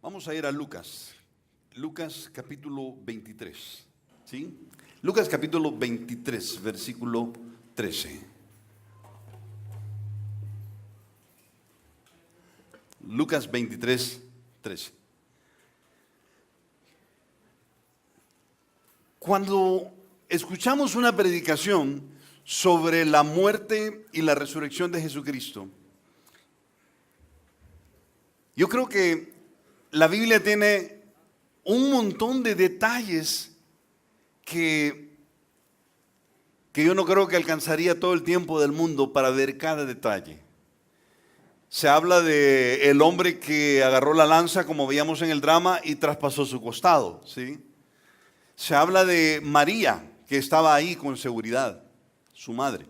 Vamos a ir a Lucas. Lucas capítulo 23. ¿Sí? Lucas capítulo 23, versículo 13. Lucas 23, 13. Cuando escuchamos una predicación sobre la muerte y la resurrección de Jesucristo, yo creo que la Biblia tiene un montón de detalles que yo no creo que alcanzaría todo el tiempo del mundo para ver cada detalle. Se habla de el hombre que agarró la lanza, como veíamos en el drama, y traspasó su costado, ¿sí? Se habla de María, que estaba ahí con seguridad, su madre.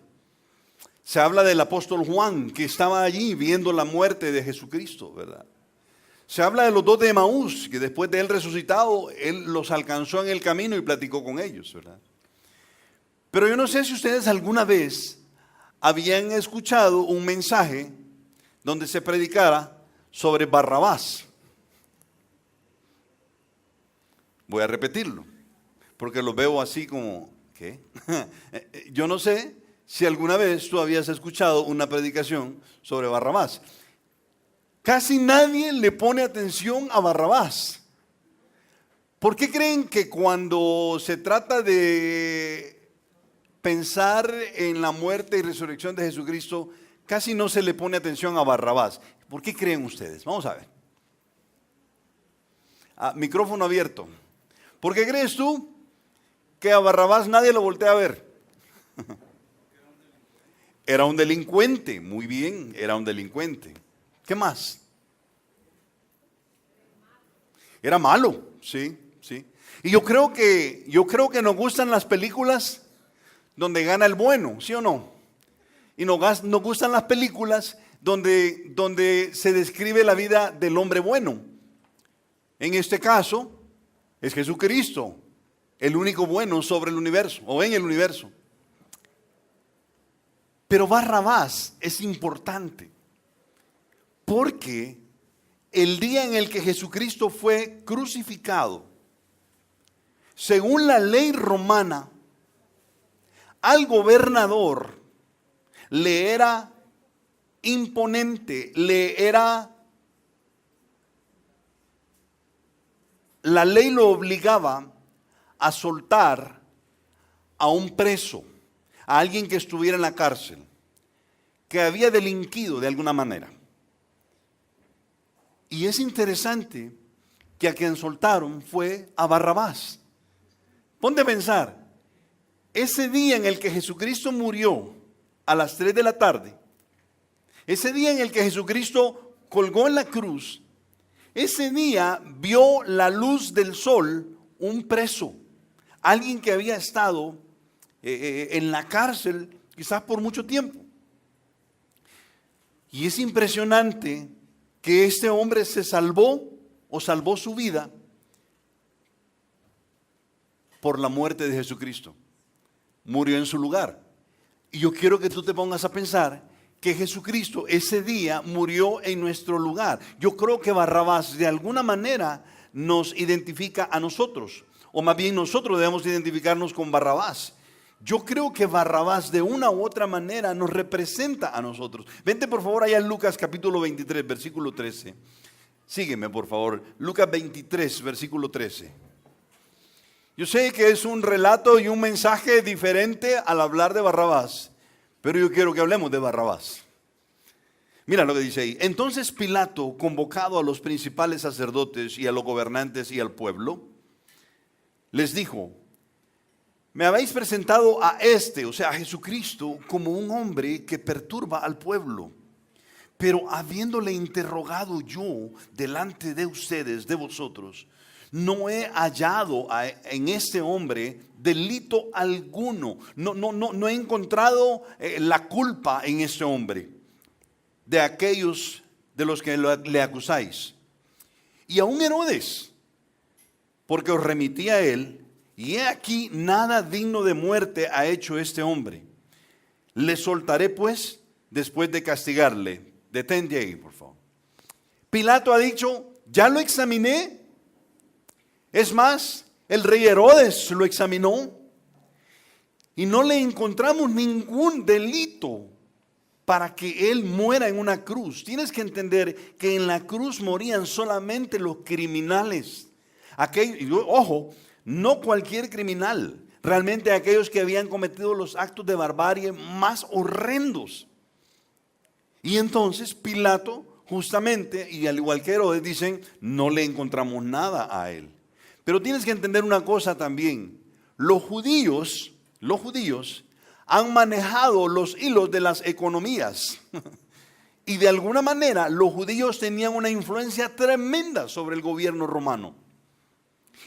Se habla del apóstol Juan, que estaba allí viendo la muerte de Jesucristo, ¿verdad? Se habla de los dos de Emaús, que después de él resucitado, él los alcanzó en el camino y platicó con ellos, ¿verdad? Pero yo no sé si ustedes alguna vez habían escuchado un mensaje donde se predicara sobre Barrabás. Voy a repetirlo, porque lo veo así como, ¿qué? Yo no sé si alguna vez tú habías escuchado una predicación sobre Barrabás. Casi nadie le pone atención a Barrabás. ¿Por qué creen que cuando se trata de pensar en la muerte y resurrección de Jesucristo, casi no se le pone atención a Barrabás? ¿Por qué creen ustedes? Vamos a ver. Micrófono abierto. ¿Por qué crees tú que a Barrabás nadie lo voltea a ver? Era un delincuente, muy bien, era un delincuente. ¿Qué más? Era malo, sí, sí. Y yo creo que nos gustan las películas donde gana el bueno, ¿sí o no? Y nos gustan las películas donde se describe la vida del hombre bueno. En este caso es Jesucristo, el único bueno sobre el universo o en el universo. Pero Barrabás es importante porque el día en el que Jesucristo fue crucificado, según la ley romana, al gobernador le era imponente, la ley lo obligaba a soltar a un preso, a alguien que estuviera en la cárcel, que había delinquido de alguna manera. Y es interesante que a quien soltaron fue a Barrabás. Ponte a pensar, ese día en el que Jesucristo murió a las 3 de la tarde, ese día en el que Jesucristo colgó en la cruz, ese día vio la luz del sol un preso, alguien que había estado en la cárcel quizás por mucho tiempo. Y es impresionante que este hombre se salvó o salvó su vida por la muerte de Jesucristo. Murió en su lugar. Y yo quiero que tú te pongas a pensar que Jesucristo ese día murió en nuestro lugar. Yo creo que Barrabás de alguna manera nos identifica a nosotros, o más bien nosotros debemos identificarnos con Barrabás. Yo creo que Barrabás de una u otra manera nos representa a nosotros. Vente por favor allá en Lucas capítulo 23, versículo 13. Sígueme por favor. Lucas 23, versículo 13. Yo sé que es un relato y un mensaje diferente al hablar de Barrabás, pero yo quiero que hablemos de Barrabás. Mira lo que dice ahí. Entonces Pilato, convocado a los principales sacerdotes y a los gobernantes y al pueblo, les dijo: me habéis presentado a o sea, a Jesucristo, como un hombre que perturba al pueblo. Pero habiéndole interrogado yo delante de ustedes, de vosotros, no he hallado en este hombre delito alguno. No he encontrado la culpa en este hombre, de aquellos de los que le acusáis. Y aún Herodes, porque os remití a él, y he aquí nada digno de muerte ha hecho este hombre. Le soltaré pues después de castigarle. Detente ahí, por favor. Pilato ha dicho: ya lo examiné. Es más, el rey Herodes lo examinó y no le encontramos ningún delito para que él muera en una cruz. Tienes que entender que en la cruz morían solamente los criminales. Ojo, no cualquier criminal, realmente aquellos que habían cometido los actos de barbarie más horrendos. Y entonces Pilato, justamente, y al igual que Herodes, dicen, no le encontramos nada a él. Pero tienes que entender una cosa también. Los judíos han manejado los hilos de las economías. Y de alguna manera los judíos tenían una influencia tremenda sobre el gobierno romano.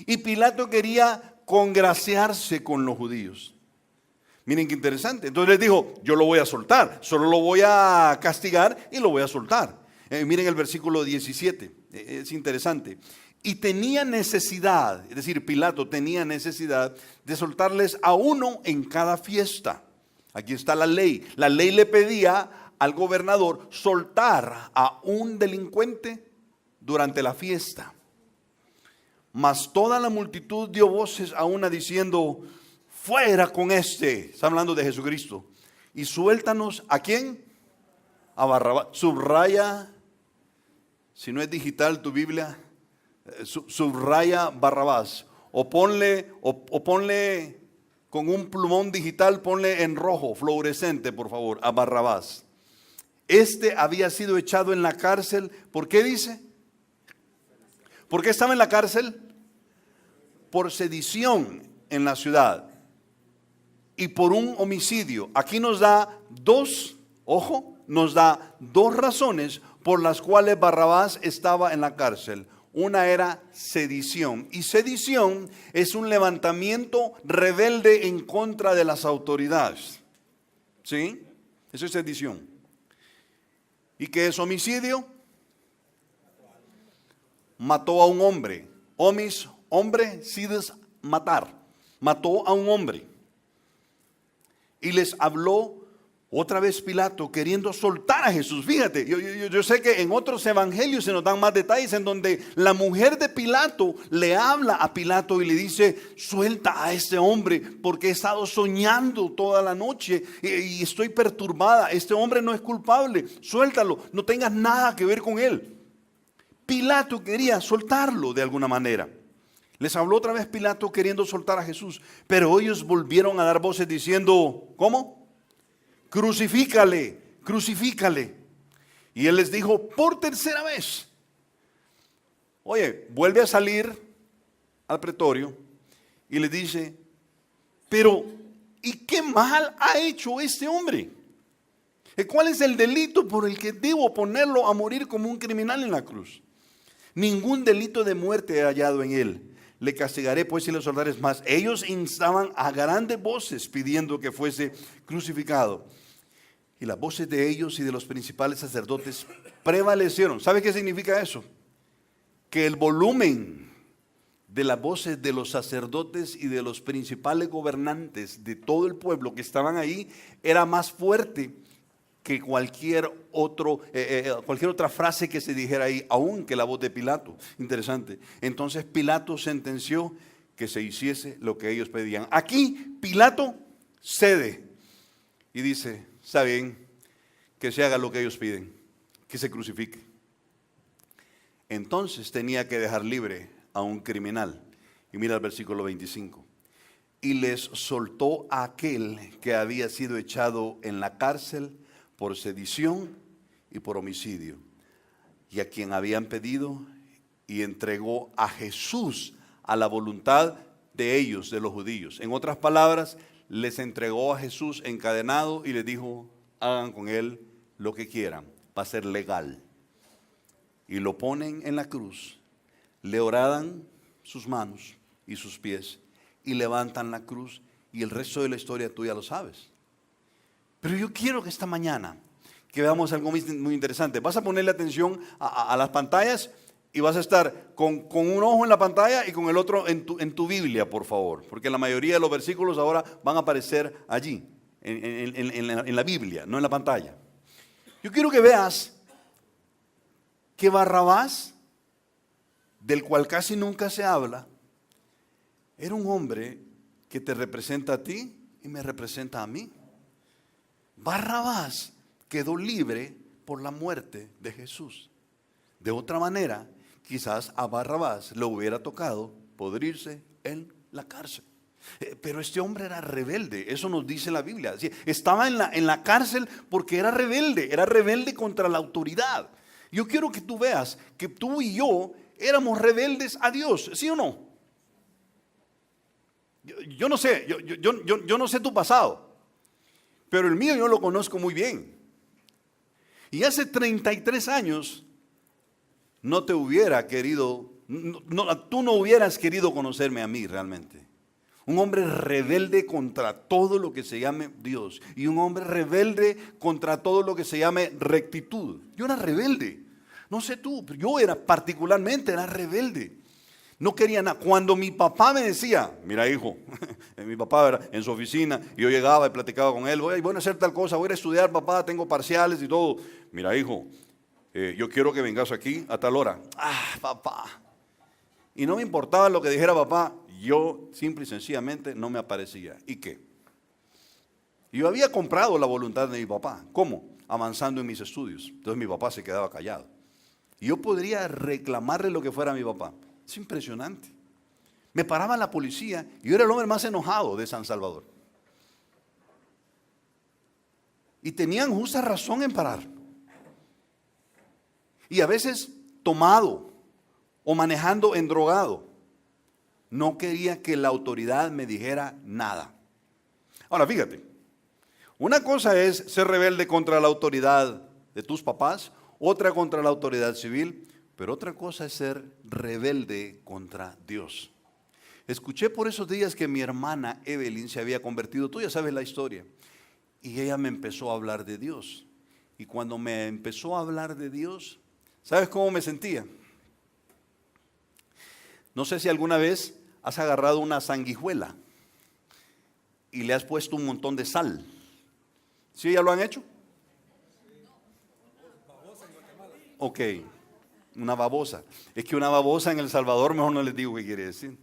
Y Pilato quería congraciarse con los judíos. Miren qué interesante. Entonces les dijo, yo lo voy a soltar, solo lo voy a castigar y lo voy a soltar. Miren el versículo 17, es interesante. Y tenía necesidad, es decir, Pilato tenía necesidad de soltarles a uno en cada fiesta. Aquí está la ley. La ley le pedía al gobernador soltar a un delincuente durante la fiesta. Mas toda la multitud dio voces a una diciendo, fuera con este. Está hablando de Jesucristo. Y suéltanos, ¿a quién? A Barrabás. Subraya, si no es digital tu Biblia, subraya Barrabás. O ponle con un plumón digital, ponle en rojo, fluorescente, por favor, a Barrabás. Este había sido echado en la cárcel. ¿Por qué dice? ¿Por qué estaba en la cárcel? Por sedición en la ciudad y por un homicidio. Aquí nos da dos razones por las cuales Barrabás estaba en la cárcel. Una era sedición, y sedición es un levantamiento rebelde en contra de las autoridades. ¿Sí? Eso es sedición. ¿Y qué es homicidio? Mató a un hombre. Hombre, sides, matar. Mató a un hombre. Y les habló otra vez Pilato queriendo soltar a Jesús. Fíjate, yo sé que en otros evangelios se nos dan más detalles en donde la mujer de Pilato le habla a Pilato y le dice, suelta a este hombre porque he estado soñando toda la noche y estoy perturbada. Este hombre no es culpable, suéltalo, no tengas nada que ver con él. Pilato quería soltarlo de alguna manera. Les habló otra vez Pilato queriendo soltar a Jesús, pero ellos volvieron a dar voces diciendo, ¿cómo? Crucifícale, crucifícale. Y él les dijo por tercera vez, oye, vuelve a salir al pretorio y le dice, pero ¿y qué mal ha hecho este hombre? ¿Cuál es el delito por el que debo ponerlo a morir como un criminal en la cruz? Ningún delito de muerte he hallado en él. Le castigaré pues si le soltares más. Ellos instaban a grandes voces pidiendo que fuese crucificado. Y las voces de ellos y de los principales sacerdotes prevalecieron. ¿Sabe qué significa eso? Que el volumen de las voces de los sacerdotes y de los principales gobernantes de todo el pueblo que estaban ahí era más fuerte que cualquier otra frase que se dijera ahí, aún que la voz de Pilato. Interesante. Entonces Pilato sentenció que se hiciese lo que ellos pedían. Aquí Pilato cede y dice, está bien, que se haga lo que ellos piden, que se crucifique. Entonces tenía que dejar libre a un criminal. Y mira el versículo 25. Y les soltó a aquel que había sido echado en la cárcel por sedición y por homicidio, y a quien habían pedido, y entregó a Jesús a la voluntad de ellos, de los judíos. En otras palabras, les entregó a Jesús encadenado y les dijo, hagan con él lo que quieran, va a ser legal. Y lo ponen en la cruz, le horadan sus manos y sus pies y levantan la cruz, y el resto de la historia tú ya lo sabes. Pero yo quiero que esta mañana que veamos algo muy interesante. Vas a ponerle atención a las pantallas y vas a estar con un ojo en la pantalla y con el otro en tu Biblia, por favor. Porque la mayoría de los versículos ahora van a aparecer allí, en la Biblia, no en la pantalla. Yo quiero que veas que Barrabás del cual casi nunca se habla, era un hombre que te representa a ti y me representa a mí. Barrabás quedó libre por la muerte de Jesús. De otra manera, quizás a Barrabás le hubiera tocado podrirse en la cárcel. Pero este hombre era rebelde, eso nos dice la Biblia. Estaba en la cárcel porque era rebelde contra la autoridad. Yo quiero que tú veas que tú y yo éramos rebeldes a Dios, ¿sí o no? Yo no sé, yo no sé tu pasado, pero el mío yo lo conozco muy bien. Y hace 33 años no te hubiera querido, tú no hubieras querido conocerme a mí realmente. Un hombre rebelde contra todo lo que se llame Dios. Y un hombre rebelde contra todo lo que se llame rectitud. Yo era rebelde. No sé tú, pero yo era rebelde. No quería nada. Cuando mi papá me decía, mira hijo, mi papá era en su oficina, y yo llegaba y platicaba con él, voy a hacer tal cosa, voy a ir a estudiar papá, tengo parciales y todo. Mira hijo, yo quiero que vengas aquí a tal hora. Papá. Y no me importaba lo que dijera papá, yo simple y sencillamente no me aparecía. ¿Y qué? Yo había comprado la voluntad de mi papá. ¿Cómo? Avanzando en mis estudios. Entonces mi papá se quedaba callado. Y yo podría reclamarle lo que fuera a mi papá. Es impresionante. Me paraba la policía y yo era el hombre más enojado de San Salvador. Y tenían justa razón en parar. Y a veces tomado o manejando endrogado. No quería que la autoridad me dijera nada. Ahora fíjate, una cosa es ser rebelde contra la autoridad de tus papás, otra contra la autoridad civil, pero otra cosa es ser rebelde contra Dios. Escuché por esos días que mi hermana Evelyn se había convertido, tú ya sabes la historia, y ella me empezó a hablar de Dios. Y cuando me empezó a hablar de Dios, ¿sabes cómo me sentía? No sé si alguna vez has agarrado una sanguijuela y le has puesto un montón de sal. ¿Sí ya lo han hecho? Ok, una babosa. Es que una babosa en El Salvador, mejor no les digo qué quiere decir.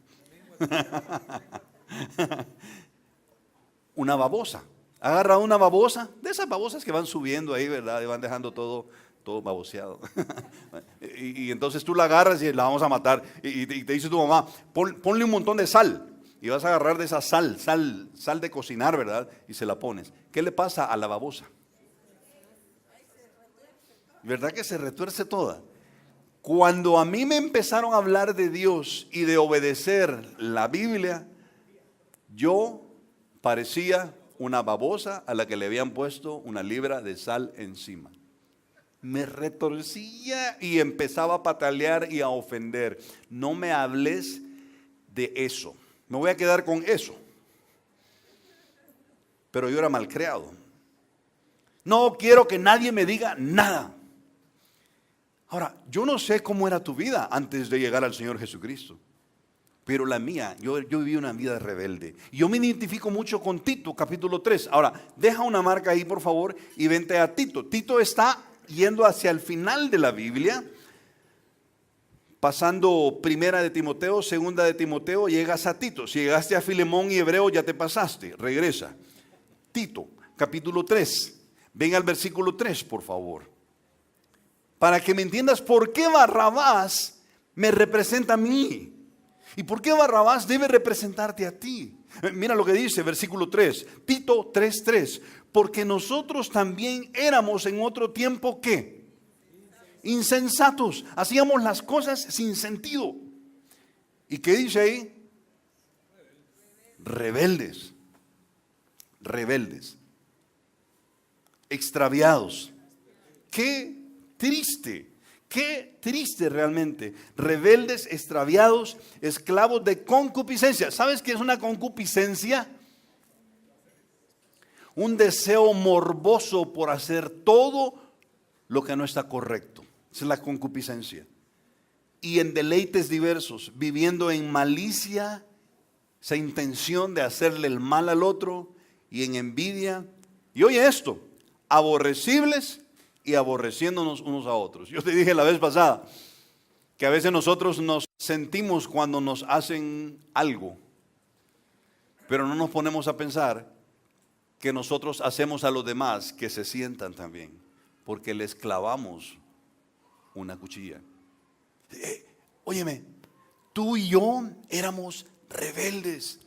Una babosa. Ha agarrado una babosa, de esas babosas que van subiendo ahí, ¿verdad? Y van dejando todo baboseado. y entonces tú la agarras y la vamos a matar. Y te dice tu mamá, ponle un montón de sal. Y vas a agarrar de esa sal de cocinar, ¿verdad? Y se la pones. ¿Qué le pasa a la babosa? ¿Verdad que se retuerce toda? Cuando a mí me empezaron a hablar de Dios y de obedecer la Biblia, yo parecía una babosa a la que le habían puesto una libra de sal encima. Me retorcía y empezaba a patalear y a ofender. No me hables de eso. Me voy a quedar con eso. Pero yo era malcriado. No quiero que nadie me diga nada. Ahora, yo no sé cómo era tu vida antes de llegar al Señor Jesucristo. Pero la mía, yo viví una vida rebelde. Yo me identifico mucho con Tito, capítulo 3. Ahora, deja una marca ahí, por favor, y vente a Tito. Tito está yendo hacia el final de la Biblia, pasando primera de Timoteo, segunda de Timoteo, llegas a Tito. Si llegaste a Filemón y Hebreo, ya te pasaste, regresa. Tito, capítulo 3, ven al versículo 3, por favor, para que me entiendas por qué Barrabás me representa a mí y por qué Barrabás debe representarte a ti. Mira lo que dice, versículo 3, Tito 3:3. Porque nosotros también éramos en otro tiempo, ¿qué? Insensatos. Hacíamos las cosas sin sentido. ¿Y qué dice ahí? Rebeldes. Rebeldes. Extraviados. Qué triste realmente. Rebeldes, extraviados, esclavos de concupiscencia. ¿Sabes qué es una concupiscencia? Un deseo morboso por hacer todo lo que no está correcto. Esa es la concupiscencia. Y en deleites diversos, viviendo en malicia, esa intención de hacerle el mal al otro, y en envidia. Y oye esto, aborrecibles y aborreciéndonos unos a otros. Yo te dije la vez pasada que a veces nosotros nos sentimos cuando nos hacen algo, pero no nos ponemos a pensar que nosotros hacemos a los demás que se sientan también, porque les clavamos una cuchilla. Óyeme, tú y yo éramos rebeldes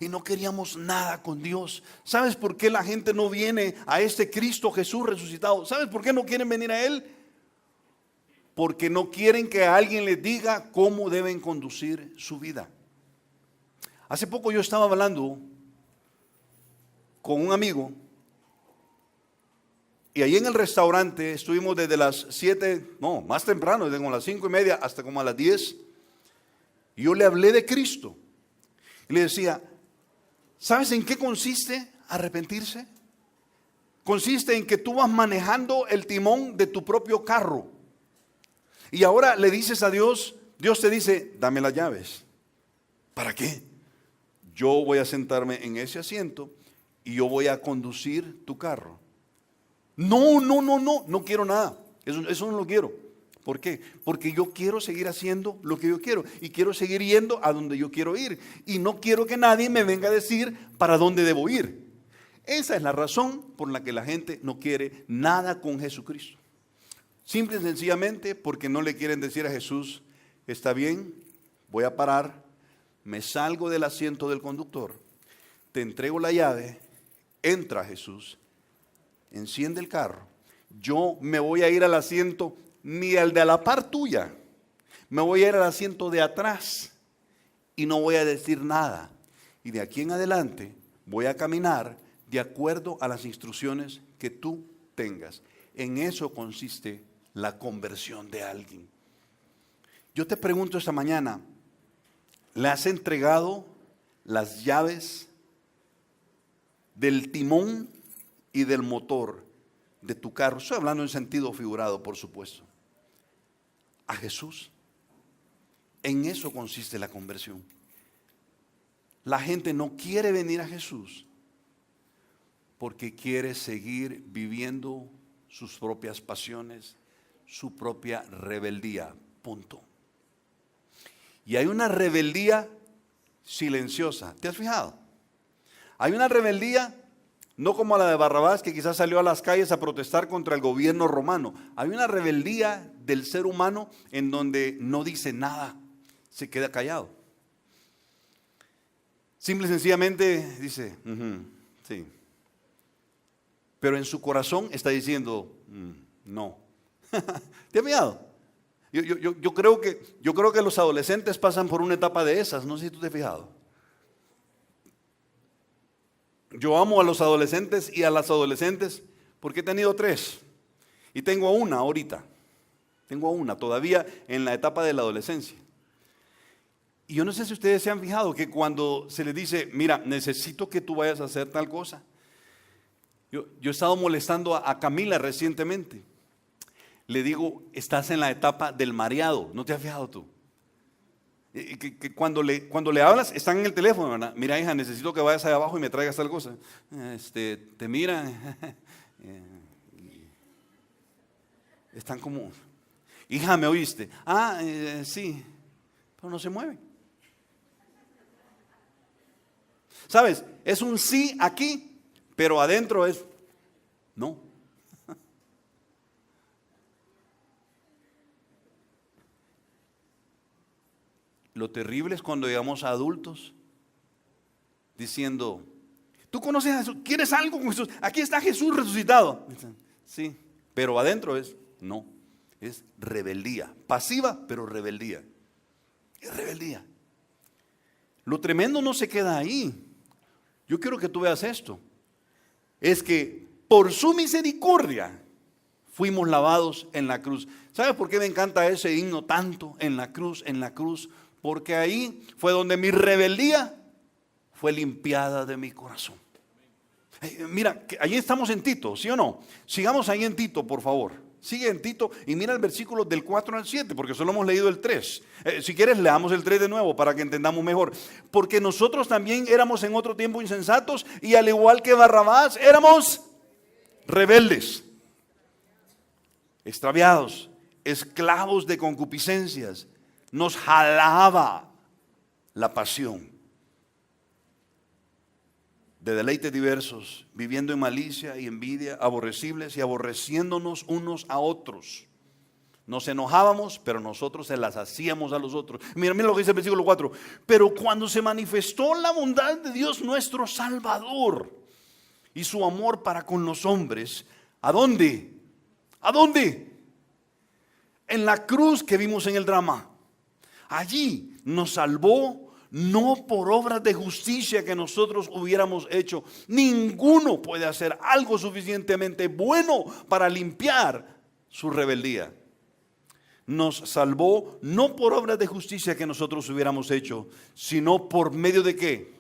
y no queríamos nada con Dios. ¿Sabes por qué la gente no viene a este Cristo Jesús resucitado? ¿Sabes por qué no quieren venir a Él? Porque no quieren que alguien les diga cómo deben conducir su vida. Hace poco yo estaba hablando con un amigo y ahí en el restaurante estuvimos desde las 7, no, más temprano, desde como las 5:30 hasta como a las 10. Y yo le hablé de Cristo y le decía, ¿sabes en qué consiste arrepentirse? Consiste en que tú vas manejando el timón de tu propio carro y ahora le dices a Dios, Dios te dice, dame las llaves. ¿Para qué? Yo voy a sentarme en ese asiento y yo voy a conducir tu carro. No quiero nada. Eso no lo quiero. ¿Por qué? Porque yo quiero seguir haciendo lo que yo quiero y quiero seguir yendo a donde yo quiero ir. Y no quiero que nadie me venga a decir para dónde debo ir. Esa es la razón por la que la gente no quiere nada con Jesucristo. Simple y sencillamente porque no le quieren decir a Jesús, está bien, voy a parar, me salgo del asiento del conductor, te entrego la llave, entra Jesús, enciende el carro, yo me voy a ir al asiento, ni al de a la par tuya, me voy a ir al asiento de atrás y no voy a decir nada. Y de aquí en adelante voy a caminar de acuerdo a las instrucciones que tú tengas. En eso consiste la conversión de alguien. Yo te pregunto esta mañana, ¿le has entregado las llaves del timón y del motor de tu carro? Estoy hablando en sentido figurado, por supuesto. A Jesús. En eso consiste la conversión. La gente no quiere venir a Jesús porque quiere seguir viviendo sus propias pasiones, su propia rebeldía. Punto. Y hay una rebeldía silenciosa. ¿Te has fijado? Hay una rebeldía no como la de Barrabás, que quizás salió a las calles a protestar contra el gobierno romano. Hay una rebeldía del ser humano en donde no dice nada, se queda callado. Simple y sencillamente dice, sí. Pero en su corazón está diciendo, no. ¿Te has fijado? Yo creo que los adolescentes pasan por una etapa de esas, no sé si tú te has fijado. Yo amo a los adolescentes y a las adolescentes porque he tenido 3 y tengo a una ahorita. Tengo a una todavía en la etapa de la adolescencia. Y yo no sé si ustedes se han fijado que cuando se les dice, mira, necesito que tú vayas a hacer tal cosa. Yo he estado molestando a Camila recientemente. Le digo, estás en la etapa del mareado. ¿No te has fijado tú? Que cuando le hablas, están en el teléfono, ¿verdad? Mira, hija, necesito que vayas allá abajo y me traigas tal cosa. Te miran. Están como, hija, ¿me oíste? Sí, pero no se mueven. ¿Sabes? Es un sí aquí, pero adentro es no. Lo terrible es cuando llegamos a adultos diciendo, ¿tú conoces a Jesús? ¿Quieres algo con Jesús? Aquí está Jesús resucitado. Sí, pero adentro es no. Es rebeldía. Pasiva, pero rebeldía. Es rebeldía. Lo tremendo no se queda ahí. Yo quiero que tú veas esto. Es que por su misericordia fuimos lavados en la cruz. ¿Sabes por qué me encanta ese himno tanto? En la cruz, en la cruz. Porque ahí fue donde mi rebeldía fue limpiada de mi corazón. Mira, allí estamos en Tito, ¿sí o no? Sigamos ahí en Tito, por favor. Sigue en Tito y mira el versículo del 4 al 7, porque solo hemos leído el 3. Si quieres, leamos el 3 de nuevo para que entendamos mejor. Porque nosotros también éramos en otro tiempo insensatos y al igual que Barrabás, éramos rebeldes, extraviados, esclavos de concupiscencias. Nos jalaba la pasión de deleites diversos, viviendo en malicia y envidia, aborrecibles y aborreciéndonos unos a otros. Nos enojábamos, pero nosotros se las hacíamos a los otros. Mira lo que dice el versículo 4. Pero cuando se manifestó la bondad de Dios nuestro Salvador y su amor para con los hombres, ¿a dónde? ¿A dónde? En la cruz que vimos en el drama. Allí nos salvó, no por obras de justicia que nosotros hubiéramos hecho. Ninguno puede hacer algo suficientemente bueno para limpiar su rebeldía. Nos salvó no por obras de justicia que nosotros hubiéramos hecho, sino por medio de ¿qué?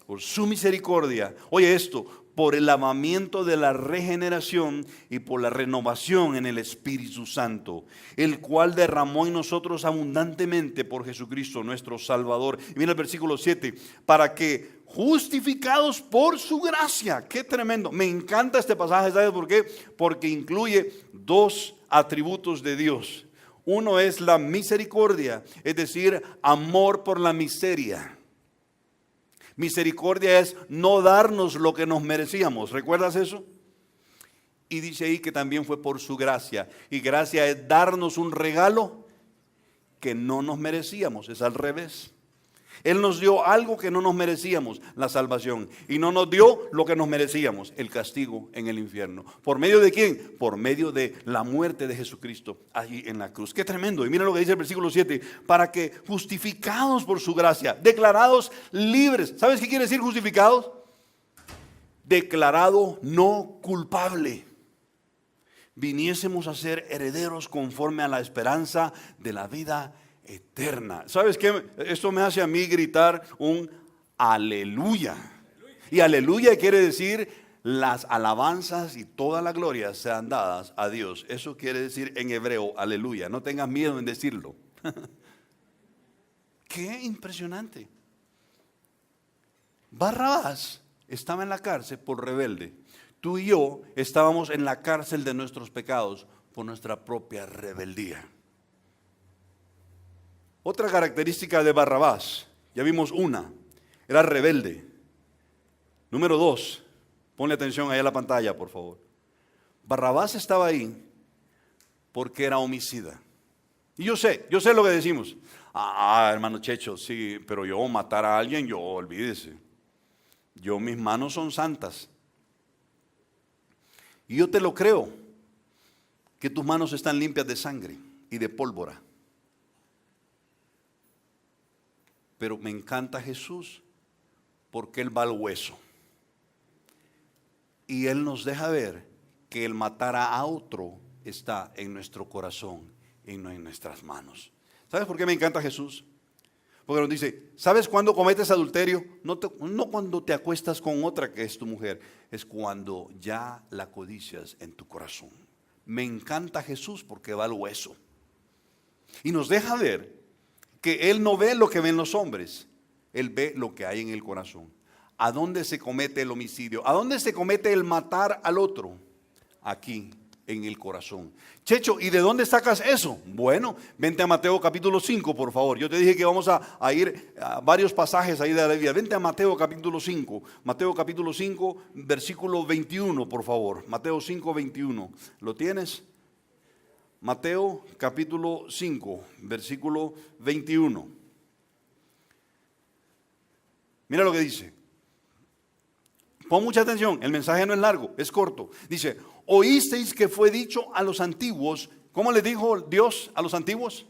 Por su misericordia. Oye esto, por el lavamiento de la regeneración y por la renovación en el Espíritu Santo, el cual derramó en nosotros abundantemente por Jesucristo nuestro Salvador. Y mira el versículo 7, para que justificados por su gracia. Qué tremendo, me encanta este pasaje, ¿sabes por qué? Porque incluye dos atributos de Dios. Uno es la misericordia, es decir, amor por la miseria. Misericordia es no darnos lo que nos merecíamos. ¿Recuerdas eso? Y dice ahí que también fue por su gracia. Y gracia es darnos un regalo que no nos merecíamos. Es al revés. Él nos dio algo que no nos merecíamos, la salvación. Y no nos dio lo que nos merecíamos, el castigo en el infierno. ¿Por medio de quién? Por medio de la muerte de Jesucristo allí en la cruz. Qué tremendo. Y mira lo que dice el versículo 7. Para que justificados por su gracia, declarados libres. ¿Sabes qué quiere decir justificados? Declarado no culpable. Viniésemos a ser herederos conforme a la esperanza de la vida eterna. ¿Sabes qué? Esto me hace a mí gritar un aleluya. Y aleluya quiere decir las alabanzas y toda la gloria sean dadas a Dios. Eso quiere decir en hebreo aleluya. No tengas miedo en decirlo. Qué impresionante. Barrabás estaba en la cárcel por rebelde. Tú y yo estábamos en la cárcel de nuestros pecados por nuestra propia rebeldía. Otra característica de Barrabás, ya vimos una, era rebelde. Número 2, ponle atención ahí a la pantalla, por favor. Barrabás estaba ahí porque era homicida. Y yo sé lo que decimos. Hermano Checho, sí, pero yo matar a alguien, olvídese. Mis manos son santas. Y yo te lo creo, que tus manos están limpias de sangre y de pólvora. Pero me encanta Jesús porque Él va al hueso. Y Él nos deja ver que el matar a otro está en nuestro corazón y no en nuestras manos. ¿Sabes por qué me encanta Jesús? Porque nos dice, ¿sabes cuándo cometes adulterio? No cuando te acuestas con otra que es tu mujer, es cuando ya la codicias en tu corazón. Me encanta Jesús porque va al hueso. Y nos deja ver que Él no ve lo que ven los hombres, Él ve lo que hay en el corazón. ¿A dónde se comete el homicidio? ¿A dónde se comete el matar al otro? Aquí, en el corazón. Checho, ¿y de dónde sacas eso? Bueno, vente a Mateo capítulo 5, por favor. Yo te dije que vamos a ir a varios pasajes ahí de la Biblia. Vente a Mateo capítulo 5. Mateo capítulo 5, versículo 21, por favor. Mateo 5, 21. ¿Lo tienes? Mateo capítulo 5, versículo 21. Mira lo que dice. Pon mucha atención, el mensaje no es largo, es corto. Dice, oísteis que fue dicho a los antiguos. ¿Cómo le dijo Dios a los antiguos?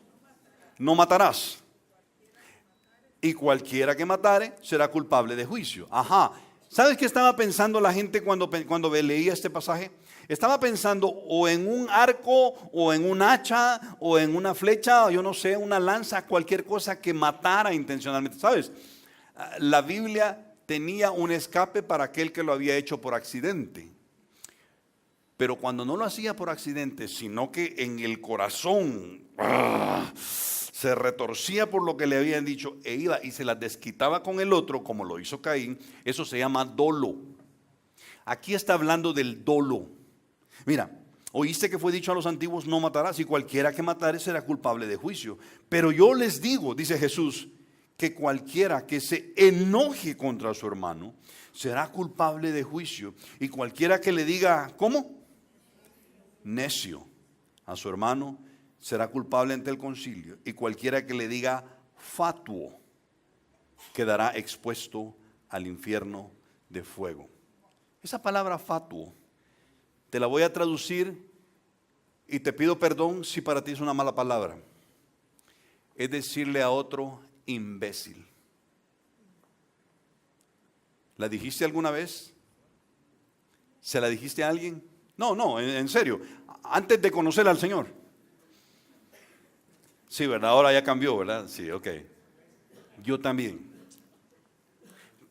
No matarás. Y cualquiera que matare será culpable de juicio. Ajá. ¿Sabes qué estaba pensando la gente cuando leía este pasaje? Estaba pensando o en un arco, o en un hacha, o en una flecha, o yo no sé, una lanza, cualquier cosa que matara intencionalmente. ¿Sabes? La Biblia tenía un escape para aquel que lo había hecho por accidente. Pero cuando no lo hacía por accidente, sino que en el corazón se retorcía por lo que le habían dicho e iba y se las desquitaba con el otro, como lo hizo Caín, eso se llama dolo. Aquí está hablando del dolo. Mira, Oíste que fue dicho a los antiguos, no matarás, y cualquiera que matare será culpable de juicio. Pero yo les digo, dice Jesús, que cualquiera que se enoje contra su hermano será culpable de juicio. Y cualquiera que le diga, ¿cómo? Necio a su hermano será culpable ante el concilio. Y cualquiera que le diga fatuo quedará expuesto al infierno de fuego. Esa palabra fatuo te la voy a traducir y te pido perdón si para ti es una mala palabra. Es decirle a otro imbécil. ¿La dijiste alguna vez? ¿Se la dijiste a alguien? No, en serio. Antes de conocer al Señor. Sí, ¿verdad? Ahora ya cambió, ¿verdad? Sí, ok. Yo también.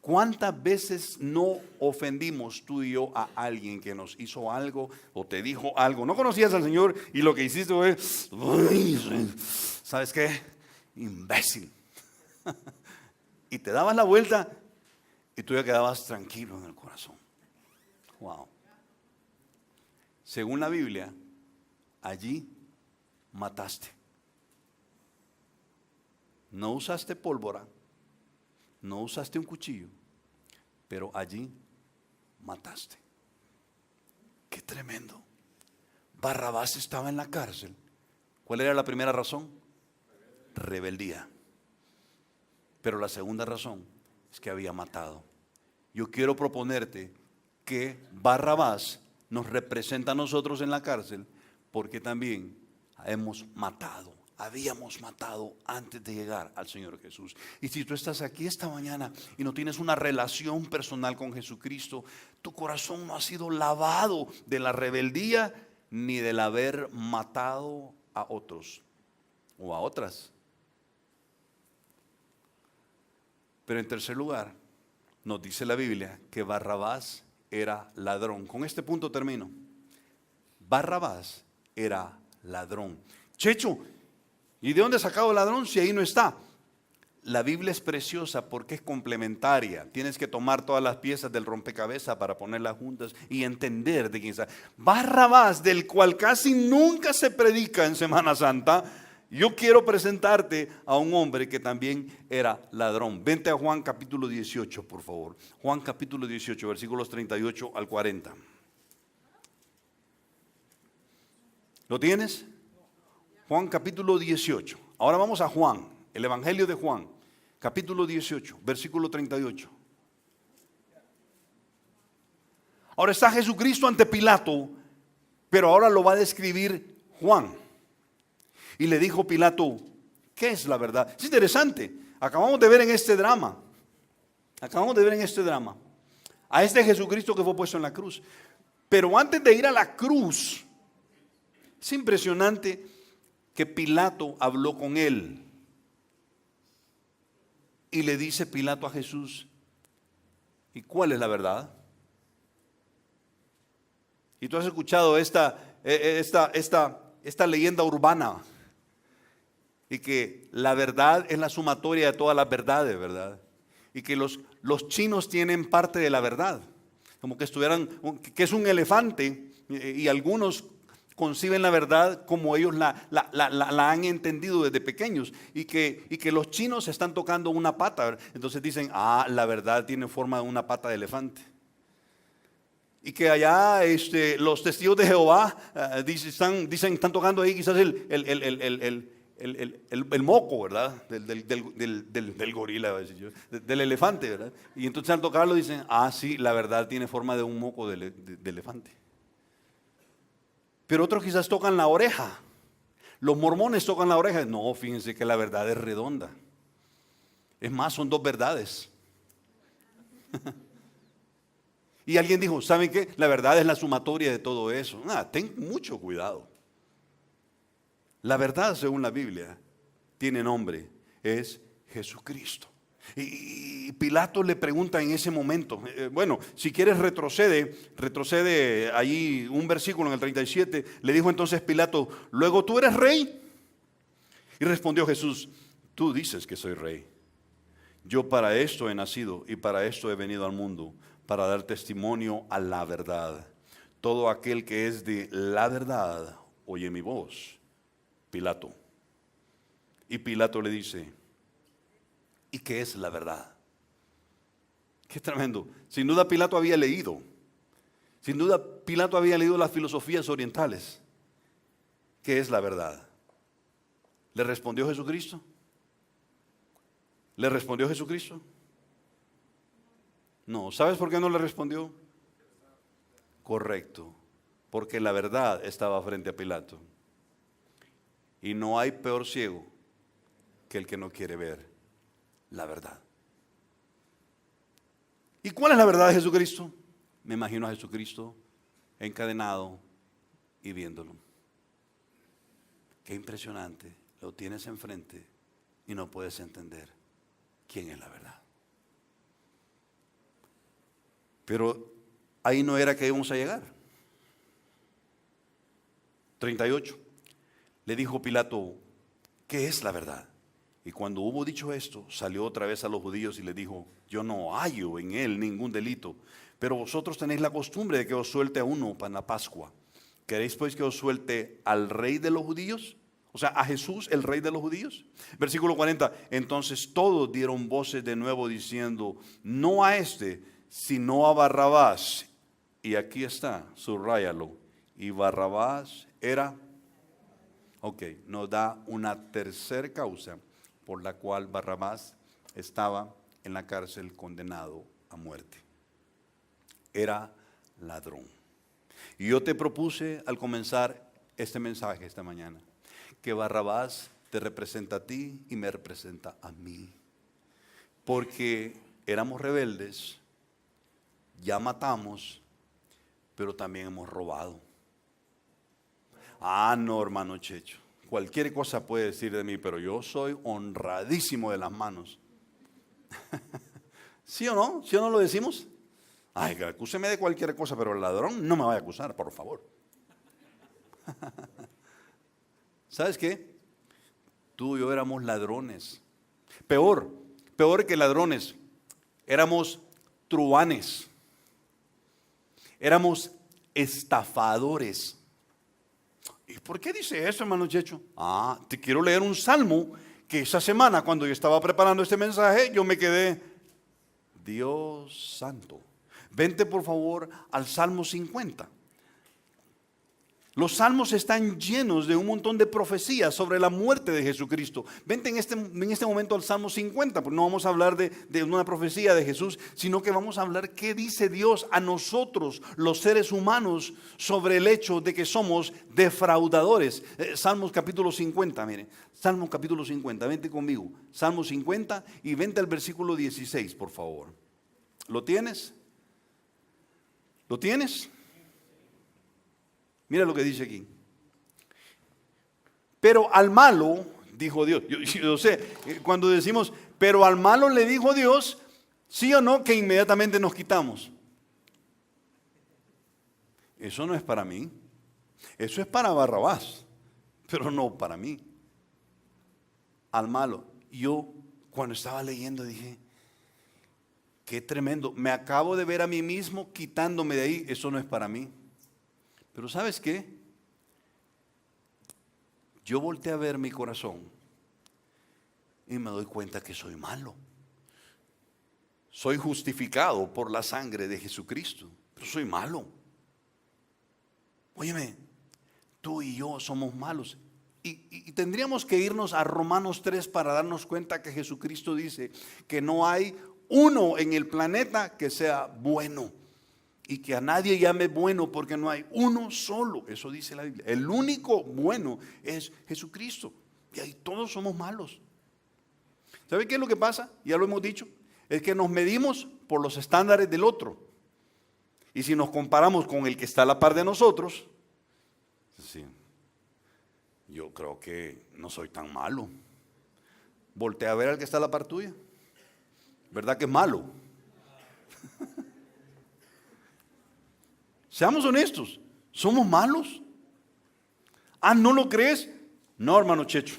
¿Cuántas veces no ofendimos tú y yo a alguien que nos hizo algo o te dijo algo? No conocías al Señor y lo que hiciste fue, ¿sabes qué? Imbécil. Y te dabas la vuelta y tú ya quedabas tranquilo en el corazón. Wow. Según la Biblia, allí mataste. No usaste pólvora, no usaste un cuchillo, pero allí mataste. Qué tremendo. Barrabás estaba en la cárcel. ¿Cuál era la primera razón? Rebeldía. Pero la segunda razón es que había matado. Yo quiero proponerte que Barrabás nos representa a nosotros en la cárcel porque también habíamos matado antes de llegar al Señor Jesús. Y si tú estás aquí esta mañana y no tienes una relación personal con Jesucristo, tu corazón no ha sido lavado de la rebeldía ni del haber matado a otros o a otras. Pero en tercer lugar, nos dice la Biblia que Barrabás era ladrón. Con este punto termino. Barrabás era ladrón. Checho, ¿y de dónde ha sacado el ladrón si ahí no está? La Biblia es preciosa porque es complementaria. Tienes que tomar todas las piezas del rompecabezas para ponerlas juntas y entender de quién está. Barrabás, del cual casi nunca se predica en Semana Santa. Yo quiero presentarte a un hombre que también era ladrón. Vente a Juan capítulo 18, por favor. Juan capítulo 18, versículos 38 al 40. ¿Lo tienes? Juan capítulo 18. Ahora vamos a Juan, el Evangelio de Juan, capítulo 18, versículo 38. Ahora está Jesucristo ante Pilato, pero ahora lo va a describir Juan. Y le dijo Pilato, ¿qué es la verdad? Es interesante. Acabamos de ver en este drama a este Jesucristo que fue puesto en la cruz. Pero antes de ir a la cruz, es impresionante que Pilato habló con él. Y le dice Pilato a Jesús, ¿y cuál es la verdad? Y tú has escuchado esta leyenda urbana. Y que la verdad es la sumatoria de todas las verdades, ¿verdad? Y que los chinos tienen parte de la verdad. Como que que es un elefante. Y algunos conciben la verdad como ellos la han entendido desde pequeños. Y que los chinos están tocando una pata, ¿verdad? Entonces dicen, la verdad tiene forma de una pata de elefante. Y que allá los testigos de Jehová están tocando ahí quizás el moco, ¿verdad? Del gorila, del elefante, ¿verdad? Y entonces al tocarlo dicen, sí, la verdad tiene forma de un moco de elefante. Pero otros quizás tocan la oreja. Los mormones tocan la oreja. No, fíjense que la verdad es redonda. Es más, son dos verdades. Y alguien dijo, ¿saben qué? La verdad es la sumatoria de todo eso. Ten mucho cuidado. La verdad, según la Biblia, tiene nombre, es Jesucristo. Y Pilato le pregunta en ese momento, bueno, si quieres retrocede allí un versículo en el 37, le dijo entonces Pilato, ¿luego tú eres rey? Y respondió Jesús, tú dices que soy rey. Yo para esto he nacido y para esto he venido al mundo, para dar testimonio a la verdad. todo aquel que es de la verdad oye mi voz. Pilato. Y Pilato le dice, ¿y qué es la verdad? Qué tremendo. Sin duda Pilato había leído. Sin duda Pilato había leído las filosofías orientales. ¿Qué es la verdad? ¿Le respondió Jesucristo? ¿Le respondió Jesucristo? No. ¿Sabes por qué no le respondió? Correcto. Porque la verdad estaba frente a Pilato. Y no hay peor ciego que el que no quiere ver la verdad. ¿Y cuál es la verdad de Jesucristo? Me imagino a Jesucristo encadenado y viéndolo. Qué impresionante. Lo tienes enfrente y no puedes entender quién es la verdad. Pero ahí no era que íbamos a llegar. 38. Le dijo Pilato, ¿qué es la verdad? Y cuando hubo dicho esto, salió otra vez a los judíos y les dijo, yo no hallo en él ningún delito, pero vosotros tenéis la costumbre de que os suelte a uno para la Pascua. ¿Queréis pues que os suelte al rey de los judíos? O sea, a Jesús, el rey de los judíos. Versículo 40, entonces todos dieron voces de nuevo diciendo, no a este, sino a Barrabás. Y aquí está, subráyalo. Y Barrabás era, nos da una tercera causa por la cual Barrabás estaba en la cárcel condenado a muerte. Era ladrón. Y yo te propuse al comenzar este mensaje esta mañana, que Barrabás te representa a ti y me representa a mí. Porque éramos rebeldes, ya matamos, pero también hemos robado. Ah, no, hermano Checho, cualquier cosa puede decir de mí, pero yo soy honradísimo de las manos. ¿Sí o no? ¿Sí o no lo decimos? Ay, acúseme de cualquier cosa, pero el ladrón no me vaya a acusar, por favor. ¿Sabes qué? Tú y yo éramos ladrones. Peor que ladrones, éramos truanes. Éramos estafadores. ¿Y por qué dice eso, hermano Checho? Te quiero leer un salmo que esa semana, cuando yo estaba preparando este mensaje, yo me quedé, Dios santo. Vente por favor al Salmo 50. Los salmos están llenos de un montón de profecías sobre la muerte de Jesucristo. Vente en este momento al Salmo 50, porque no vamos a hablar de una profecía de Jesús, sino que vamos a hablar qué dice Dios a nosotros, los seres humanos, sobre el hecho de que somos defraudadores. Salmos capítulo 50, miren, Salmo capítulo 50, vente conmigo. Salmo 50 y vente al versículo 16, por favor. ¿Lo tienes? ¿Lo tienes? Mira lo que dice aquí. Pero al malo, dijo Dios. Yo sé, cuando decimos, pero al malo le dijo Dios, sí o no, que inmediatamente nos quitamos. Eso no es para mí. Eso es para Barrabás, pero no para mí. Al malo. Yo, cuando estaba leyendo, dije, qué tremendo. Me acabo de ver a mí mismo quitándome de ahí. Eso no es para mí. Pero ¿sabes qué? Yo volteé a ver mi corazón y me doy cuenta que soy malo. Soy justificado por la sangre de Jesucristo, pero soy malo. Óyeme, tú y yo somos malos. Y tendríamos que irnos a Romanos 3 para darnos cuenta que Jesucristo dice que no hay uno en el planeta que sea bueno. Y que a nadie llame bueno porque no hay uno solo. Eso dice la Biblia. El único bueno es Jesucristo. Y ahí todos somos malos. ¿Sabe qué es lo que pasa? Ya lo hemos dicho. Es que nos medimos por los estándares del otro. Y si nos comparamos con el que está a la par de nosotros, sí, yo creo que no soy tan malo. Voltea a ver al que está a la par tuya. ¿Verdad que es malo? Seamos honestos, ¿somos malos? ¿No lo crees? No, hermano Checho.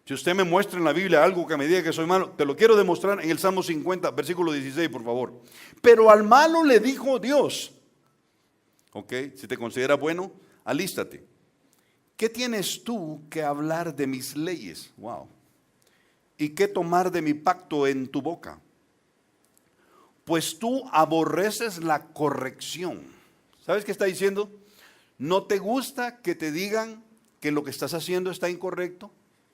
Si usted me muestra en la Biblia algo que me diga que soy malo, te lo quiero demostrar en el Salmo 50, versículo 16, por favor. Pero al malo le dijo Dios, ¿Ok? Si te consideras bueno, alístate. ¿Qué tienes tú que hablar de mis leyes? Wow. ¿Y qué tomar de mi pacto en tu boca? Pues tú aborreces la corrección. ¿Sabes qué está diciendo? No te gusta que te digan que lo que estás haciendo está incorrecto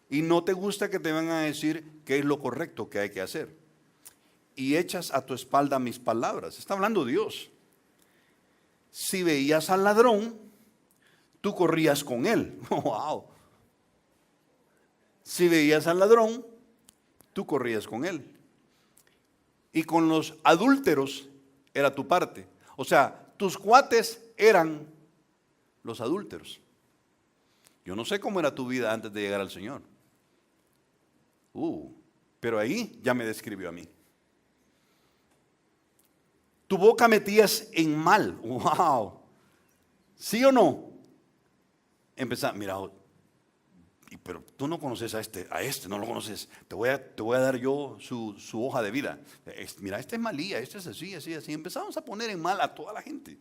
y no te gusta que te vengan a decir qué es lo correcto que hay que hacer. Y echas a tu espalda mis palabras. Está hablando Dios. Si veías al ladrón, tú corrías con él. Wow. Si veías al ladrón, tú corrías con él. Y con los adúlteros era tu parte. O sea, tus cuates eran los adúlteros. Yo no sé cómo era tu vida antes de llegar al Señor. Pero ahí ya me describió a mí. Tu boca metías en mal. Wow. ¿Sí o no? Empezar, mira, pero tú no conoces a este no lo conoces. Te voy a dar yo su hoja de vida. Mira, este es malía, este es así, así, así. Empezamos a poner en mal a toda la gente.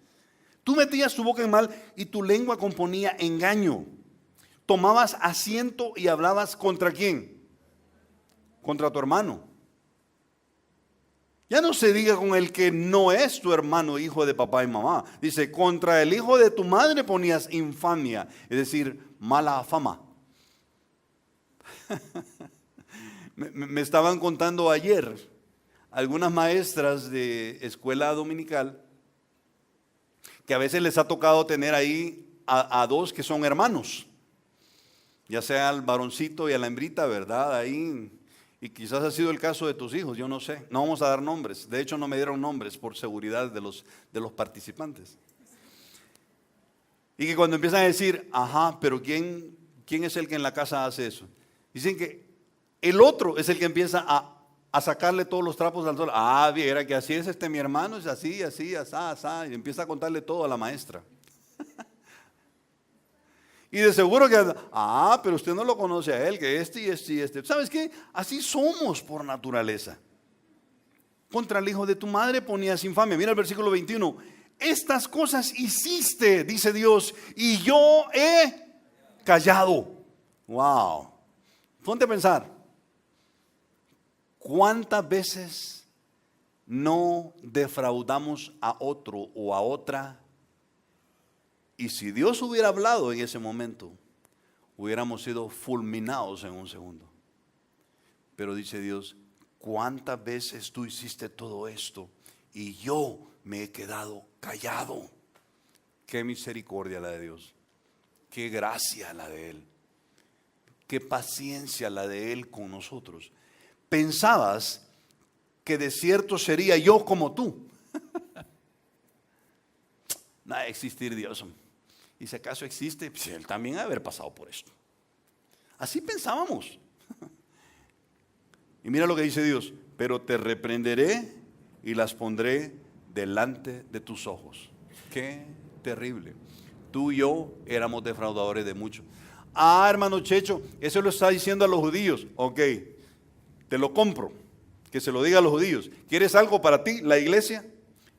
Tú metías tu boca en mal y tu lengua componía engaño. Tomabas asiento y hablabas ¿contra quién? Contra tu hermano. Ya no se diga con el que no es tu hermano, hijo de papá y mamá. Dice, contra el hijo de tu madre ponías infamia, es decir, mala fama. Me estaban contando ayer algunas maestras de escuela dominical que a veces les ha tocado tener ahí a dos que son hermanos, ya sea al varoncito y a la hembrita, ¿verdad? Ahí, y quizás ha sido el caso de tus hijos, yo no sé, no vamos a dar nombres, de hecho no me dieron nombres por seguridad de los participantes. Y que cuando empiezan a decir, ajá, pero ¿quién es el que en la casa hace eso? Dicen que el otro es el que empieza a sacarle todos los trapos al sol. Ah, viera que así es mi hermano, es así, así, asá, asá. Y empieza a contarle todo a la maestra. Y de seguro que, pero usted no lo conoce a él, que este y este y este. ¿Sabes qué? Así somos por naturaleza. Contra el hijo de tu madre ponías infamia. Mira el versículo 21. Estas cosas hiciste, dice Dios, y yo he callado. Wow. Ponte a pensar. ¿Cuántas veces no defraudamos a otro o a otra? Y si Dios hubiera hablado en ese momento, hubiéramos sido fulminados en un segundo. Pero dice Dios, ¿cuántas veces tú hiciste todo esto y yo me he quedado callado? Qué misericordia la de Dios, qué gracia la de Él, qué paciencia la de Él con nosotros. Pensabas que de cierto sería yo como tú. Nada de existir Dios. Y si acaso existe, pues Él también ha de haber pasado por esto. Así pensábamos. Y mira lo que dice Dios, pero te reprenderé y las pondré delante de tus ojos. Qué terrible. Tú y yo éramos defraudadores de mucho. Hermano Checho, eso lo está diciendo a los judíos. Ok, te lo compro, que se lo diga a los judíos. ¿Quieres algo para ti, la iglesia?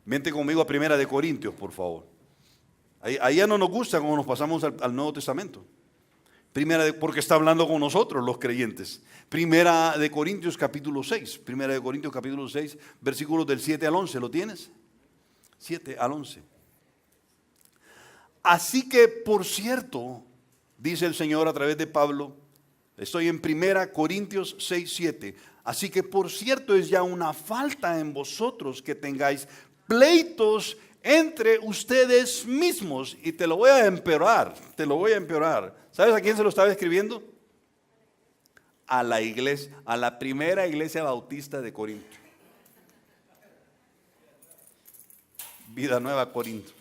Vente conmigo a 1 Corintios, por favor. Ahí ya no nos gusta cuando nos pasamos al Nuevo Testamento. Porque está hablando con nosotros, los creyentes. 1 Corintios capítulo 6. 1 Corintios capítulo 6, versículos del 7 al 11. ¿Lo tienes? 7 al 11. Así que, por cierto, dice el Señor a través de Pablo, estoy en 1 Corintios 6, 7. Así que, por cierto, es ya una falta en vosotros que tengáis pleitos entre ustedes mismos. Y te lo voy a empeorar, ¿Sabes a quién se lo estaba escribiendo? A la iglesia, a la primera iglesia bautista de Corinto. Vida Nueva Corinto.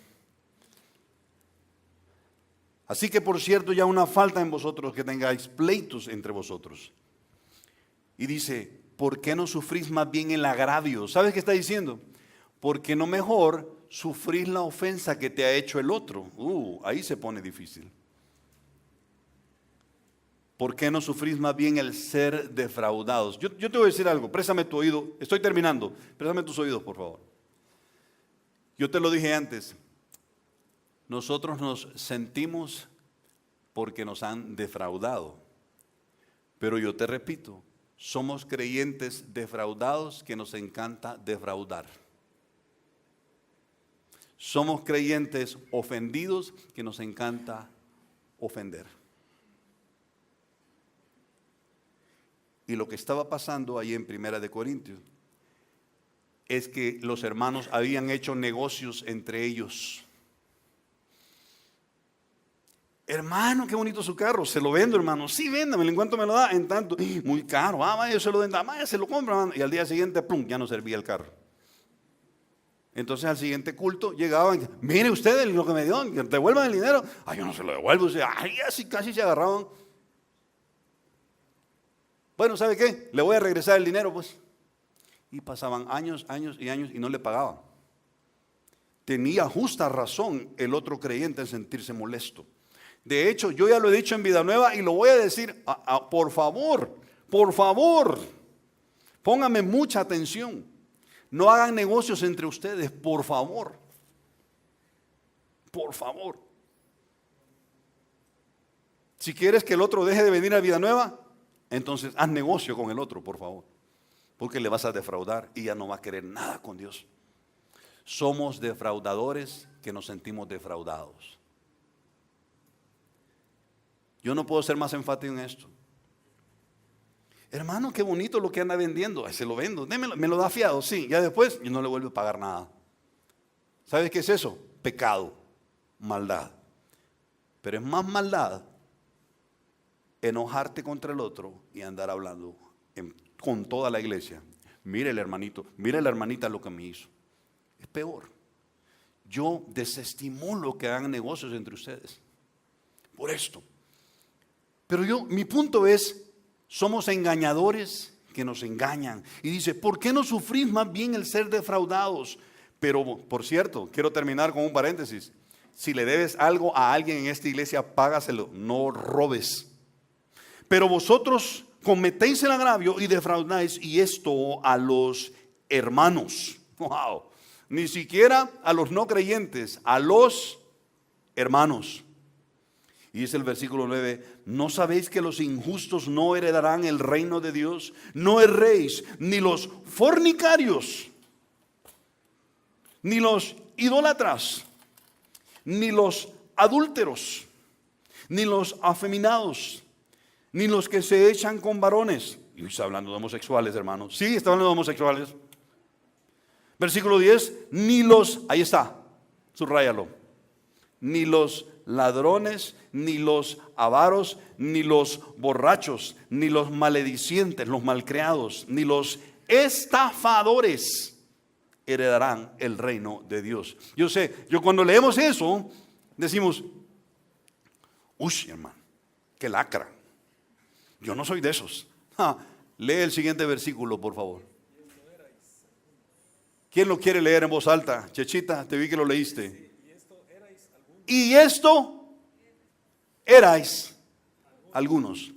Así que por cierto ya una falta en vosotros que tengáis pleitos entre vosotros. Y dice, ¿por qué no sufrís más bien el agravio? ¿Sabes qué está diciendo? Porque no mejor sufrís la ofensa que te ha hecho el otro. Ahí se pone difícil. ¿Por qué no sufrís más bien el ser defraudados? Yo te voy a decir algo, préstame tu oído, estoy terminando, préstame tus oídos por favor. Yo te lo dije antes, Nosotros nos sentimos porque nos han defraudado. Pero yo te repito, somos creyentes defraudados que nos encanta defraudar. Somos creyentes ofendidos que nos encanta ofender. Y lo que estaba pasando ahí en Primera de Corintios es que los hermanos habían hecho negocios entre ellos. Hermano, qué bonito su carro, se lo vendo, hermano. Sí, véndamelo, ¿en cuánto me lo da? En tanto. Muy caro, vaya, se lo venda, vaya, se lo compra, hermano. Y al día siguiente, plum, ya no servía el carro. Entonces al siguiente culto llegaban, mire usted lo que me dio, que devuelvan el dinero. Ay, yo no se lo devuelvo. Ay, así casi se agarraban. Bueno, ¿sabe qué? Le voy a regresar el dinero, pues. Y pasaban años y no le pagaban. Tenía justa razón el otro creyente en sentirse molesto. De hecho, yo ya lo he dicho en Vida Nueva y lo voy a decir, por favor, pónganme mucha atención. No hagan negocios entre ustedes, por favor. Por favor. Si quieres que el otro deje de venir a Vida Nueva, entonces haz negocio con el otro, por favor. Porque le vas a defraudar y ya no va a querer nada con Dios. Somos defraudadores que nos sentimos defraudados. Yo no puedo ser más enfático en esto. Hermano, qué bonito lo que anda vendiendo. Ay, se lo vendo. Démelo, me lo da fiado, sí. Ya después yo no le vuelvo a pagar nada. ¿Sabes qué es eso? Pecado, maldad. Pero es más maldad enojarte contra el otro y andar hablando con toda la iglesia. Mire el hermanito, mire la hermanita lo que me hizo. Es peor. Yo desestimulo que hagan negocios entre ustedes. Por esto. Pero mi punto es, somos engañadores que nos engañan. Y dice, ¿por qué no sufrís más bien el ser defraudados? Pero, por cierto, quiero terminar con un paréntesis. Si le debes algo a alguien en esta iglesia, págaselo, no robes. Pero vosotros cometéis el agravio y defraudáis, y esto a los hermanos. Wow. Ni siquiera a los no creyentes, a los hermanos. Y dice el versículo 9, ¿no sabéis que los injustos no heredarán el reino de Dios? No erréis, ni los fornicarios, ni los idólatras, ni los adúlteros, ni los afeminados, ni los que se echan con varones. Y está hablando de homosexuales, hermanos. Sí, está hablando de homosexuales. Versículo 10, ni los, ahí está, subráyalo, ni los ladrones, ni los avaros, ni los borrachos, ni los maledicientes, los malcriados, ni los estafadores heredarán el reino de Dios. Yo sé, cuando leemos eso, decimos, uy, hermano, qué lacra. Yo no soy de esos. Lee el siguiente versículo, por favor. ¿Quién lo quiere leer en voz alta? Chechita, te vi que lo leíste. Y esto erais algunos.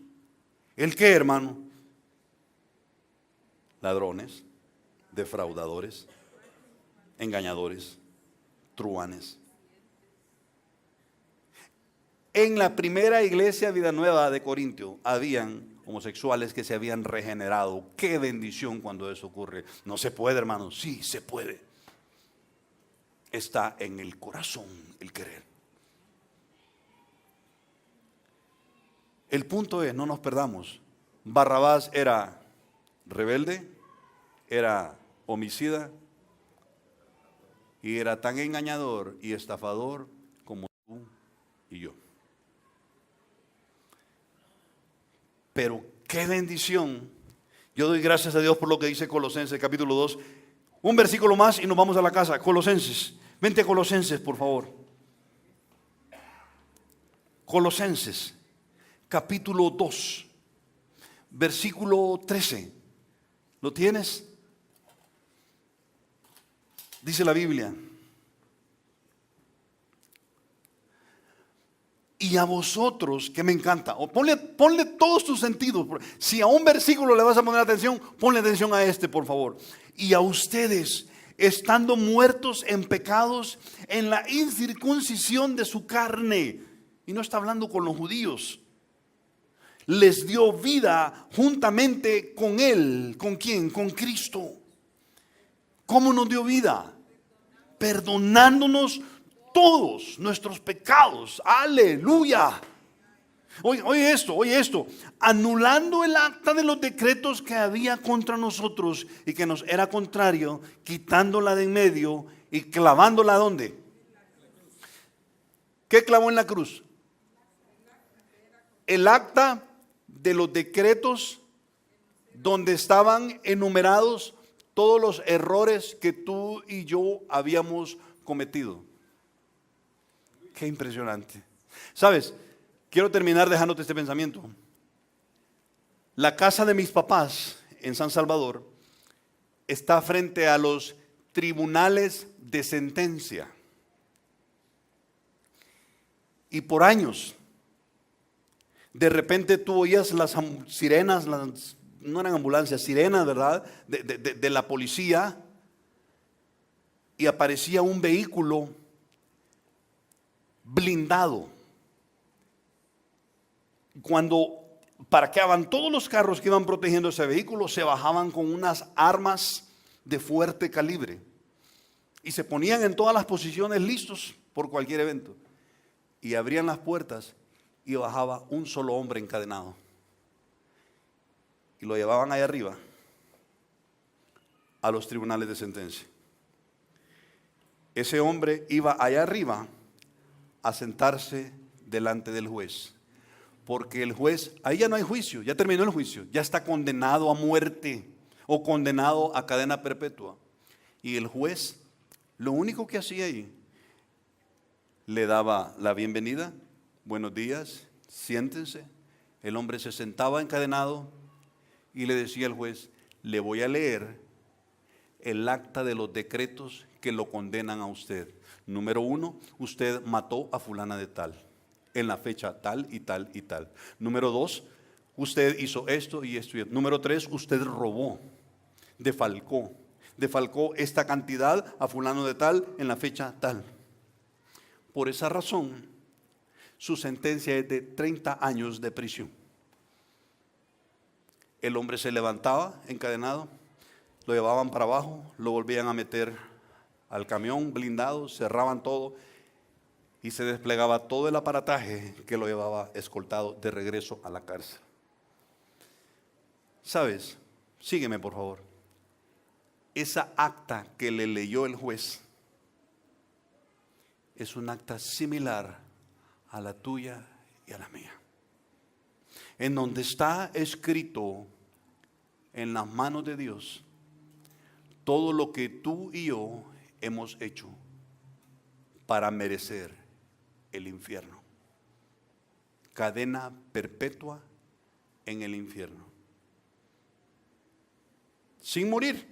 ¿El qué, hermano? Ladrones, defraudadores, engañadores, truanes. En la primera iglesia Vida Nueva de Corintio habían homosexuales que se habían regenerado. Qué bendición cuando eso ocurre. No se puede, hermano. Sí, se puede. Está en el corazón el querer. El punto es, no nos perdamos. Barrabás era rebelde, era homicida y era tan engañador y estafador como tú y yo. Pero qué bendición. Yo doy gracias a Dios por lo que dice Colosenses capítulo 2. Un versículo más y nos vamos a la casa. Colosenses. Vente a Colosenses, por favor. Colosenses capítulo 2, versículo 13. ¿Lo tienes? Dice la Biblia. Y a vosotros, que me encanta, o ponle todos tus sentidos. Si a un versículo le vas a poner atención, ponle atención a este, por favor. Y a ustedes, estando muertos en pecados, en la incircuncisión de su carne. Y no está hablando con los judíos. Les dio vida juntamente con Él. ¿Con quién? Con Cristo. ¿Cómo nos dio vida? Perdonándonos todos nuestros pecados. Aleluya. Oye esto. Anulando el acta de los decretos que había contra nosotros y que nos era contrario, quitándola de en medio y clavándola ¿dónde? ¿Qué clavó en la cruz? El acta de los decretos donde estaban enumerados todos los errores que tú y yo habíamos cometido. Qué impresionante. ¿Sabes? Quiero terminar dejándote este pensamiento. La casa de mis papás en San Salvador está frente a los tribunales de sentencia. Y por años, de repente tú oías las sirenas, no eran ambulancias, sirenas, ¿verdad? De la policía, y aparecía un vehículo blindado. Cuando parqueaban todos los carros que iban protegiendo ese vehículo, se bajaban con unas armas de fuerte calibre y se ponían en todas las posiciones listos por cualquier evento, y abrían las puertas y bajaba un solo hombre encadenado y lo llevaban allá arriba a los tribunales de sentencia. Ese hombre iba allá arriba a sentarse delante del juez, porque el juez, ahí ya no hay juicio, ya terminó el juicio, ya está condenado a muerte o condenado a cadena perpetua. Y el juez, lo único que hacía ahí, le daba la bienvenida, buenos días, siéntense. El hombre se sentaba encadenado y le decía al juez, le voy a leer el acta de los decretos que lo condenan a usted. Número 1, usted mató a fulana de tal, en la fecha tal y tal y tal. Número 2, usted hizo esto y esto y esto. Número 3, usted robó, defalcó esta cantidad a fulano de tal en la fecha tal. Por esa razón, su sentencia es de 30 años de prisión. El hombre se levantaba encadenado, lo llevaban para abajo, lo volvían a meter al camión blindado, cerraban todo y se desplegaba todo el aparataje que lo llevaba escoltado de regreso a la cárcel. ¿Sabes? Sígueme, por favor. Esa acta que le leyó el juez es un acta similar a la tuya y a la mía, en donde está escrito en las manos de Dios todo lo que tú y yo hemos hecho para merecer el infierno. Cadena perpetua en el infierno. Sin morir,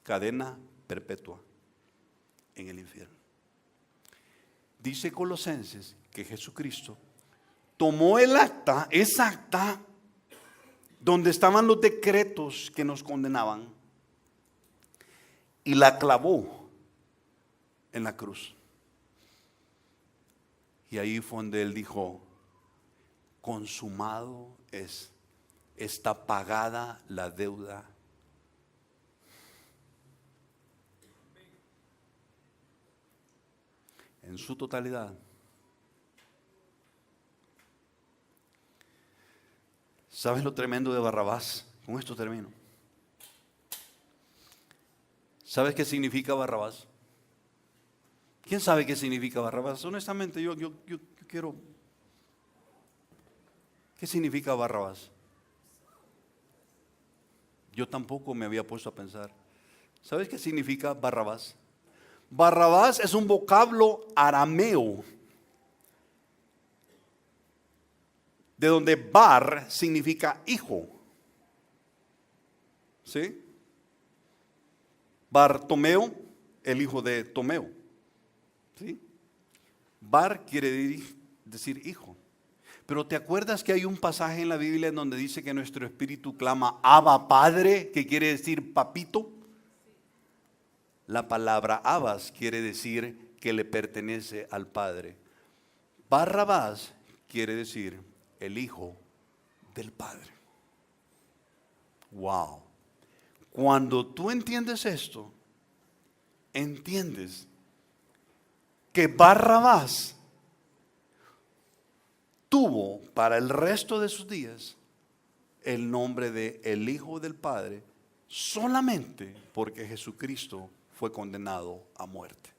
cadena perpetua en el infierno. Dice Colosenses que Jesucristo tomó el acta, esa acta donde estaban los decretos que nos condenaban, y la clavó en la cruz. Y ahí fue donde Él dijo, consumado es, está pagada la deuda. En su totalidad. ¿Sabes lo tremendo de Barrabás? Con esto termino. ¿Sabes qué significa Barrabás? ¿Quién sabe qué significa Barrabás? Honestamente, yo quiero. ¿Qué significa Barrabás? Yo tampoco me había puesto a pensar. ¿Sabes qué significa Barrabás? Barrabás es un vocablo arameo, de donde bar significa hijo. ¿Sí? Bartomeo, el hijo de Tomeo. ¿Sí? Bar quiere decir hijo. Pero ¿te acuerdas que hay un pasaje en la Biblia en donde dice que nuestro espíritu clama Abba Padre, que quiere decir papito? La palabra Abbas quiere decir que le pertenece al Padre. Barrabás quiere decir el Hijo del Padre. Wow. Cuando tú entiendes esto, entiendes que Barrabás tuvo para el resto de sus días el nombre de el Hijo del Padre solamente porque Jesucristo fue condenado a muerte.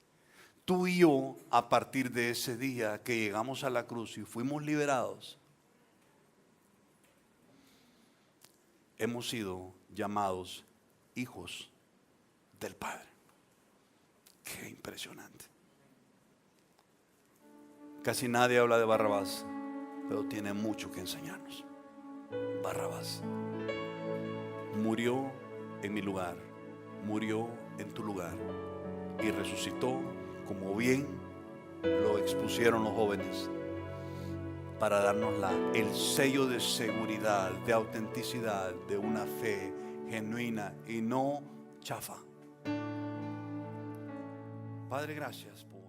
Tú y yo, a partir de ese día que llegamos a la cruz y fuimos liberados, hemos sido llamados hijos del Padre. Qué impresionante. Casi nadie habla de Barrabás, pero tiene mucho que enseñarnos. Barrabás murió en mi lugar, murió en tu lugar y resucitó, como bien lo expusieron los jóvenes, para darnos el sello de seguridad, de autenticidad, de una fe genuina y no chafa. Padre, gracias por